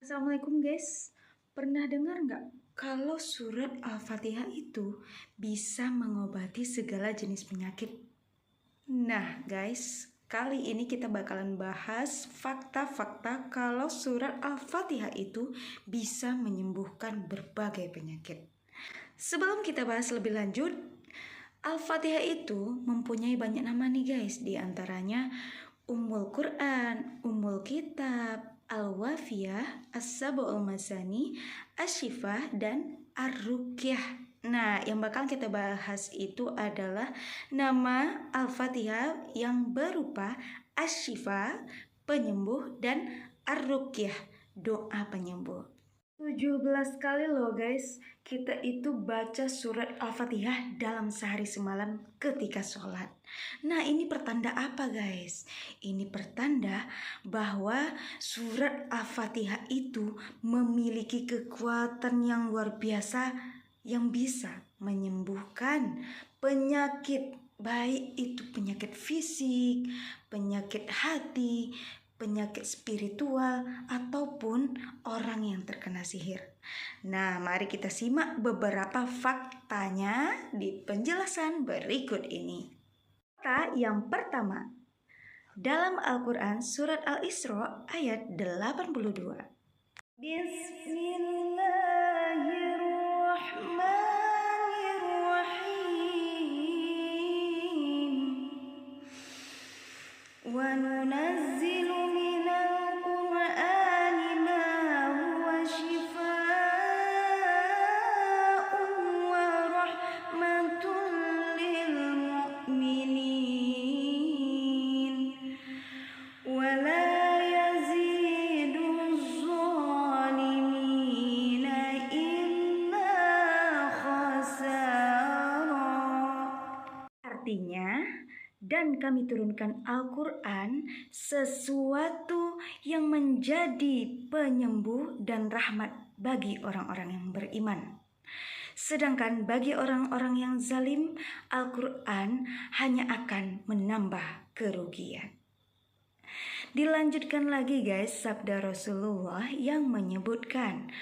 Assalamualaikum guys, pernah dengar nggak kalau surat Al-Fatihah itu bisa mengobati segala jenis penyakit? Nah guys, kali ini kita bakalan bahas fakta-fakta kalau surat Al-Fatihah itu bisa menyembuhkan berbagai penyakit. Sebelum kita bahas lebih lanjut, Al-Fatihah itu mempunyai banyak nama nih guys, di antaranya Ummul Quran, Ummul Kitab, Al-Wafiyah, As-Sab'ul Masani, Asy-Syifah, dan Ar-Ruqyah. Nah, yang bakal kita bahas itu adalah nama Al-Fatihah yang berupa Asy-Syifah, penyembuh, dan Ar-Ruqyah, doa penyembuh. 17 kali loh guys, kita itu baca surat Al-Fatihah dalam sehari semalam ketika sholat. Nah ini pertanda apa guys? Ini pertanda bahwa surat Al-Fatihah itu memiliki kekuatan yang luar biasa yang bisa menyembuhkan penyakit, baik itu penyakit fisik, penyakit hati, penyakit spiritual, ataupun orang yang terkena sihir. Nah, mari kita simak beberapa faktanya di penjelasan berikut ini. Fakta yang pertama, dalam Al-Quran surat Al-Isra ayat 82. Bismillahirrahmanirrahim. Wa nunazzilu minal Qur'ani ma huwa shifaa'un wa rahmatun lil mu'minin wa la yaziduz zalimina illa khasara. Artinya, dan kami turunkan Al-Quran sesuatu yang menjadi penyembuh dan rahmat bagi orang-orang yang beriman. Sedangkan bagi orang-orang yang zalim, Al-Quran hanya akan menambah kerugian. Dilanjutkan lagi guys, sabda Rasulullah yang menyebutkan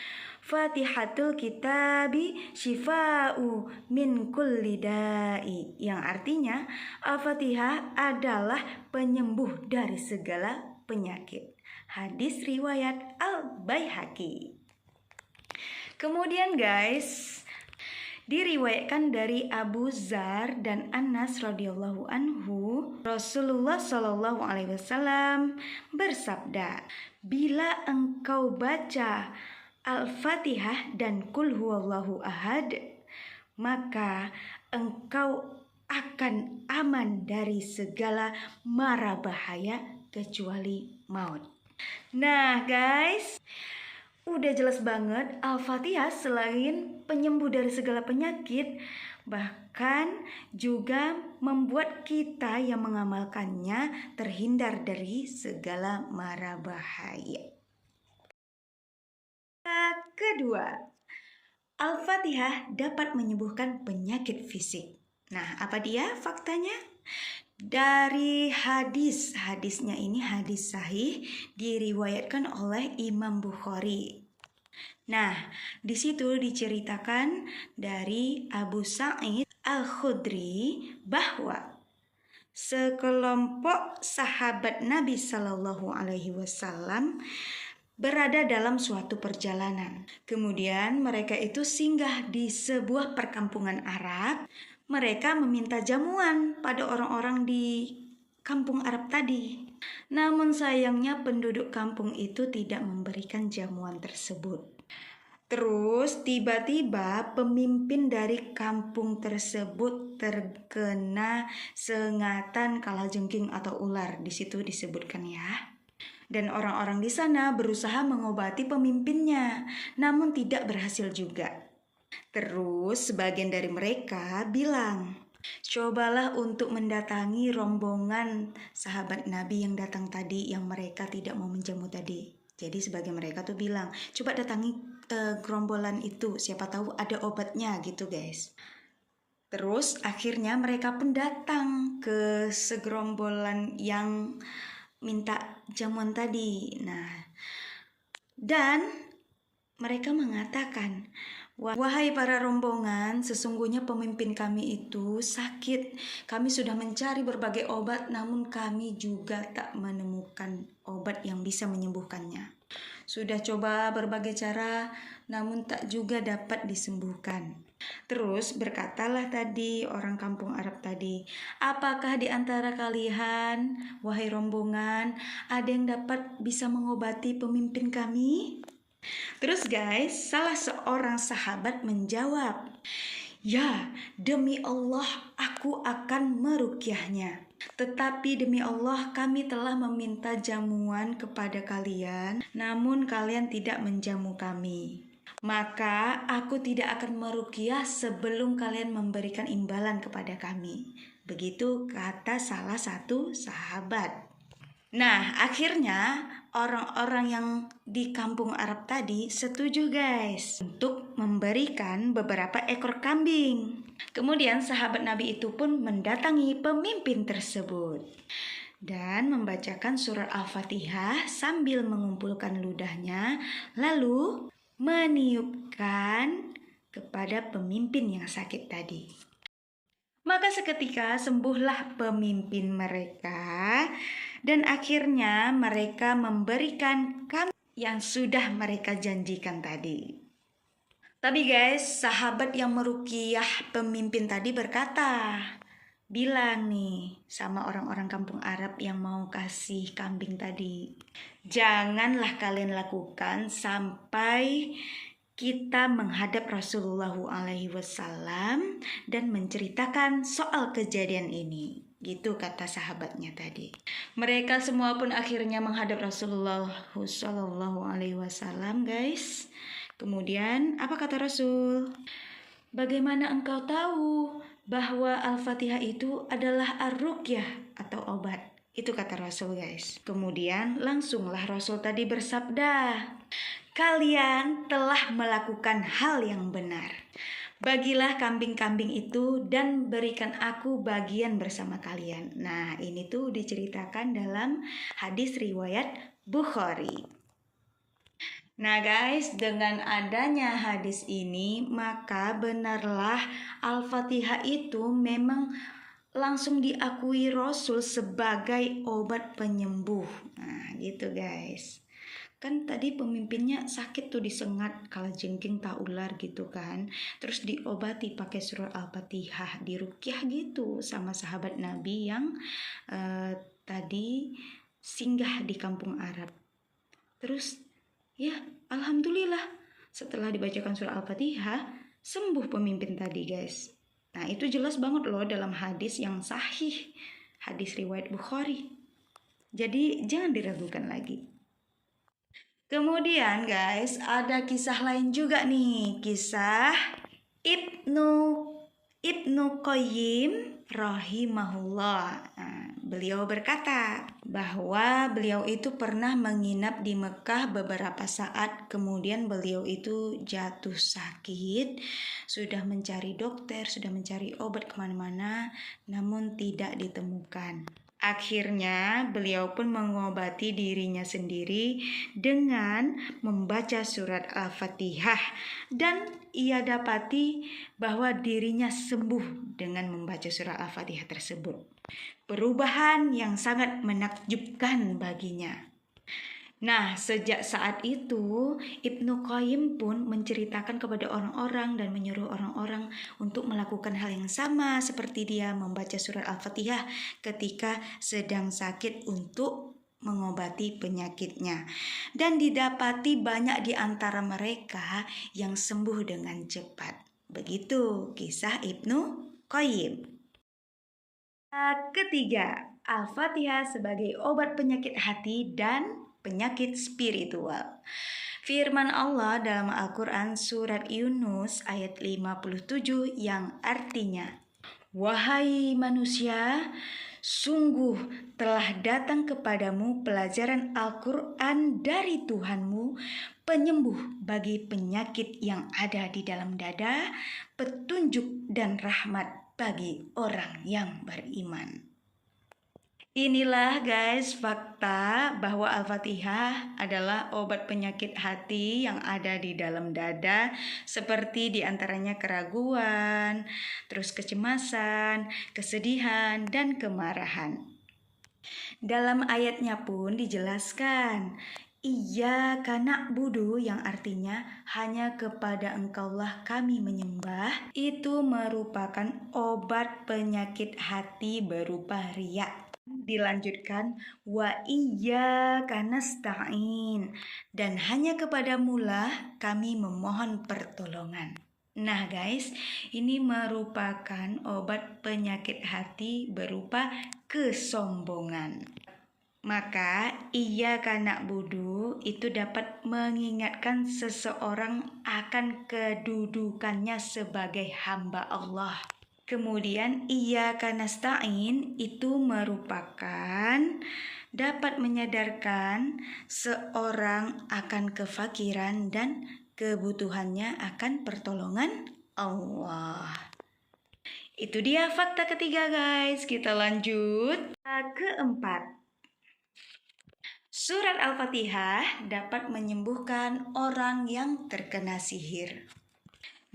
Fatihatul Kitabi Syifa'u min kulli da'i, yang artinya Al-Fatihah adalah penyembuh dari segala penyakit. Hadis riwayat Al-Baihaqi. Kemudian guys, diriwayatkan dari Abu Dzar dan Anas radhiyallahu anhu, Rasulullah shallallahu alaihi wasallam bersabda, bila engkau baca Al-Fatihah dan Qul huwallahu ahad, maka engkau akan aman dari segala mara bahaya kecuali maut. Nah guys, udah jelas banget Al-Fatihah selain penyembuh dari segala penyakit, bahkan juga membuat kita yang mengamalkannya terhindar dari segala mara bahaya. Kedua, Al-Fatihah dapat menyembuhkan penyakit fisik. Nah, apa dia faktanya? Dari hadisnya ini hadis sahih diriwayatkan oleh Imam Bukhari. Nah, di situ diceritakan dari Abu Sa'id Al-Khudri bahwa sekelompok sahabat Nabi Shallallahu Alaihi Wasallam berada dalam suatu perjalanan. Kemudian mereka itu singgah di sebuah perkampungan Arab. Mereka meminta jamuan pada orang-orang di kampung Arab tadi. Namun sayangnya penduduk kampung itu tidak memberikan jamuan tersebut. Terus tiba-tiba pemimpin dari kampung tersebut terkena sengatan kalajengking atau ular. Di situ disebutkan ya. Dan orang-orang di sana berusaha mengobati pemimpinnya, namun tidak berhasil juga. Terus sebagian dari mereka bilang, cobalah untuk mendatangi rombongan sahabat Nabi yang datang tadi, yang mereka tidak mau menjamu tadi. Jadi sebagian mereka tuh bilang, coba datangi gerombolan itu, siapa tahu ada obatnya gitu guys. Terus akhirnya mereka pun datang ke segerombolan yang minta jamuan tadi. Nah, Dan mereka mengatakan, wahai para rombongan, sesungguhnya pemimpin kami itu sakit. Kami sudah mencari berbagai obat, namun kami juga tak menemukan obat yang bisa menyembuhkannya. Sudah coba berbagai cara, namun tak juga dapat disembuhkan. Terus berkatalah tadi orang kampung Arab tadi, apakah di antara kalian, wahai rombongan, ada yang dapat bisa mengobati pemimpin kami? Terus guys, salah seorang sahabat menjawab, ya, demi Allah aku akan merukyahnya. Tetapi demi Allah kami telah meminta jamuan kepada kalian, namun kalian tidak menjamu kami. Maka aku tidak akan merukyah sebelum kalian memberikan imbalan kepada kami. Begitu kata salah satu sahabat. Nah, akhirnya orang-orang yang di kampung Arab tadi setuju guys untuk memberikan beberapa ekor kambing. Kemudian sahabat Nabi itu pun mendatangi pemimpin tersebut dan membacakan surat Al-Fatihah sambil mengumpulkan ludahnya, lalu meniupkan kepada pemimpin yang sakit tadi. Maka seketika sembuhlah pemimpin mereka dan akhirnya mereka memberikan kambing yang sudah mereka janjikan tadi. Tapi guys, sahabat yang meruqyah pemimpin tadi berkata, bilang nih sama orang-orang kampung Arab yang mau kasih kambing tadi, janganlah kalian lakukan sampai kita menghadap Rasulullah SAW dan menceritakan soal kejadian ini. Gitu kata sahabatnya tadi. Mereka semua pun akhirnya menghadap Rasulullah SAW, guys. Kemudian apa kata Rasul? Bagaimana engkau tahu bahwa Al-Fatihah itu adalah ar-ruqyah atau obat? Itu kata Rasul guys. Kemudian langsunglah Rasul tadi bersabda, kalian telah melakukan hal yang benar. Bagilah kambing-kambing itu dan berikan aku bagian bersama kalian. Nah, ini tuh diceritakan dalam hadis riwayat Bukhari. Nah guys, dengan adanya hadis ini, maka benarlah Al-Fatihah itu memang langsung diakui Rasul sebagai obat penyembuh. Nah gitu guys. Kan tadi pemimpinnya sakit tuh disengat kalajengking tak ular gitu kan. Terus diobati pakai surat Al-Fatihah, diruqyah gitu sama sahabat Nabi yang tadi singgah di kampung Arab. Terus ya, alhamdulillah setelah dibacakan surah Al-Fatihah, sembuh pemimpin tadi guys. Nah itu jelas banget loh dalam hadis yang sahih, hadis riwayat Bukhari. Jadi jangan diragukan lagi. Kemudian guys, ada kisah lain juga nih, kisah Ibnu Qayyim rahimahullah. Beliau berkata bahwa beliau itu pernah menginap di Mekah beberapa saat, kemudian beliau itu jatuh sakit, sudah mencari dokter, sudah mencari obat kemana-mana, namun tidak ditemukan. Akhirnya beliau pun mengobati dirinya sendiri dengan membaca surat Al-Fatihah dan ia dapati bahwa dirinya sembuh dengan membaca surat Al-Fatihah tersebut. Perubahan yang sangat menakjubkan baginya. Nah, sejak saat itu Ibnu Qayyim pun menceritakan kepada orang-orang dan menyuruh orang-orang untuk melakukan hal yang sama seperti dia membaca surat Al-Fatihah ketika sedang sakit untuk mengobati penyakitnya. Dan didapati banyak di antara mereka yang sembuh dengan cepat. Begitu kisah Ibnu Qayyim. Ketiga, Al-Fatihah sebagai obat penyakit hati dan penyakit spiritual. Firman Allah dalam Al-Quran surat Yunus ayat 57 yang artinya, wahai manusia, sungguh telah datang kepadamu pelajaran Al-Quran dari Tuhanmu, penyembuh bagi penyakit yang ada di dalam dada, petunjuk dan rahmat bagi orang yang beriman. Inilah guys fakta bahwa Al-Fatihah adalah obat penyakit hati yang ada di dalam dada, seperti diantaranya keraguan, terus kecemasan, kesedihan, dan kemarahan. Dalam ayatnya pun dijelaskan, Iyyaka na'budu, yang artinya hanya kepada Engkaulah kami menyembah, itu merupakan obat penyakit hati berupa riya. Dilanjutkan, wa iyyaka nasta'in, dan hanya kepadamulah kami memohon pertolongan. Nah guys, ini merupakan obat penyakit hati berupa kesombongan. Maka iyyaka na'budu itu dapat mengingatkan seseorang akan kedudukannya sebagai hamba Allah. Kemudian iyyaka nasta'in itu merupakan dapat menyadarkan seorang akan kefakiran dan kebutuhannya akan pertolongan Allah. Itu dia fakta ketiga guys. Kita lanjut. Keempat, surat Al-Fatihah dapat menyembuhkan orang yang terkena sihir.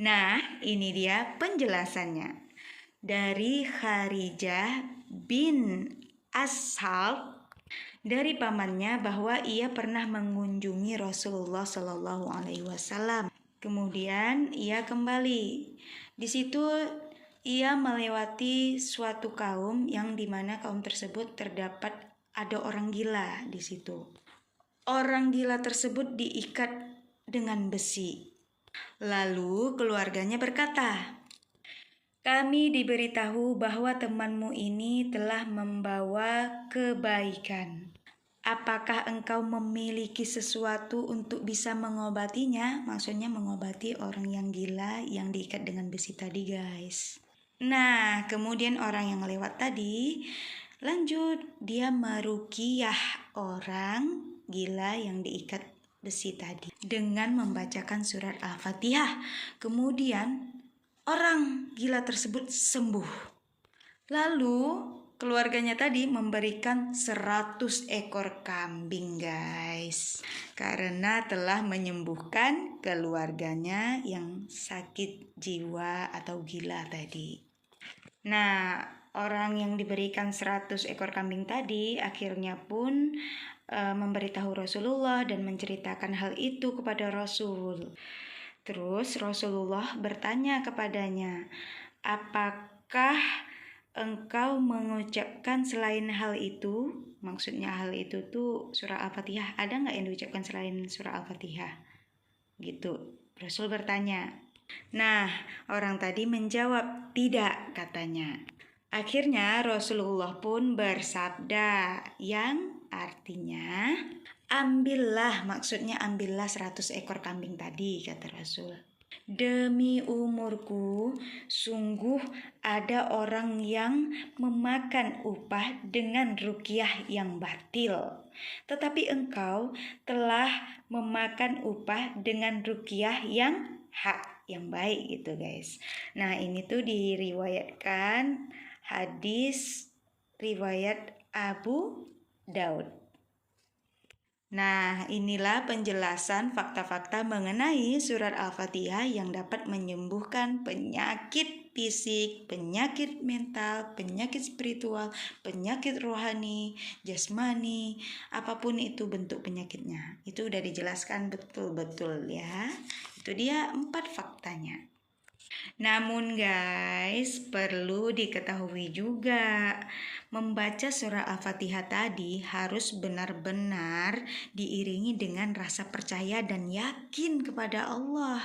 Nah, ini dia penjelasannya. Dari Kharijah bin Ashal dari pamannya bahwa ia pernah mengunjungi Rasulullah Shallallahu Alaihi Wasallam. Kemudian ia kembali. Di situ ia melewati suatu kaum yang dimana kaum tersebut terdapat ada orang gila di situ. Orang gila tersebut diikat dengan besi. Lalu keluarganya berkata, kami diberitahu bahwa temanmu ini telah membawa kebaikan. Apakah engkau memiliki sesuatu untuk bisa mengobatinya? Maksudnya mengobati orang yang gila yang diikat dengan besi tadi guys. Nah, kemudian orang yang lewat tadi lanjut, dia meruqyah orang gila yang diikat besi tadi dengan membacakan surat Al-Fatihah. Kemudian orang gila tersebut sembuh. Lalu keluarganya tadi memberikan 100 ekor kambing guys, karena telah menyembuhkan keluarganya yang sakit jiwa atau gila tadi. Nah, orang yang diberikan 100 ekor kambing tadi akhirnya pun memberitahu Rasulullah dan menceritakan hal itu kepada Rasul. Terus Rasulullah bertanya kepadanya, apakah engkau mengucapkan selain hal itu? Maksudnya hal itu tuh surah Al-Fatihah. Ada nggak yang diucapkan selain surah Al-Fatihah? Gitu. Rasul bertanya. Nah, orang tadi menjawab, tidak katanya. Akhirnya Rasulullah pun bersabda yang artinya, ambillah, maksudnya ambillah 100 ekor kambing tadi, kata Rasul. Demi umurku, sungguh ada orang yang memakan upah dengan ruqyah yang batil. Tetapi engkau telah memakan upah dengan ruqyah yang hak, yang baik gitu guys. Nah ini tuh diriwayatkan hadis riwayat Abu Daud. Nah, inilah penjelasan fakta-fakta mengenai surat Al-Fatihah yang dapat menyembuhkan penyakit fisik, penyakit mental, penyakit spiritual, penyakit rohani, jasmani, apapun itu bentuk penyakitnya. Itu udah dijelaskan betul-betul ya. Itu dia 4 faktanya. Namun guys, perlu diketahui juga, membaca surah Al-Fatihah tadi harus benar-benar diiringi dengan rasa percaya dan yakin kepada Allah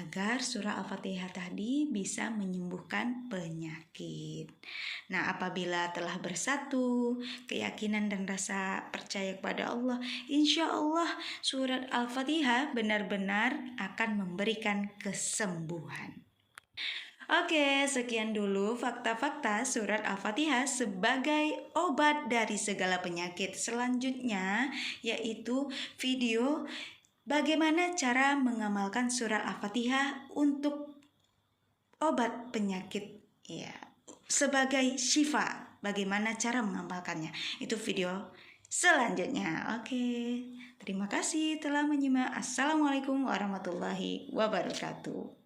agar surah Al-Fatihah tadi bisa menyembuhkan penyakit. Nah, apabila telah bersatu keyakinan dan rasa percaya kepada Allah, insya Allah surat Al-Fatihah benar-benar akan memberikan kesembuhan. Oke, sekian dulu fakta-fakta surat Al-Fatihah sebagai obat dari segala penyakit. Selanjutnya yaitu video bagaimana cara mengamalkan surat Al-Fatihah untuk obat penyakit ya, sebagai syifa. bagaimana cara mengamalkannya. Itu video selanjutnya. Oke, terima kasih telah menyimak. Assalamualaikum warahmatullahi wabarakatuh.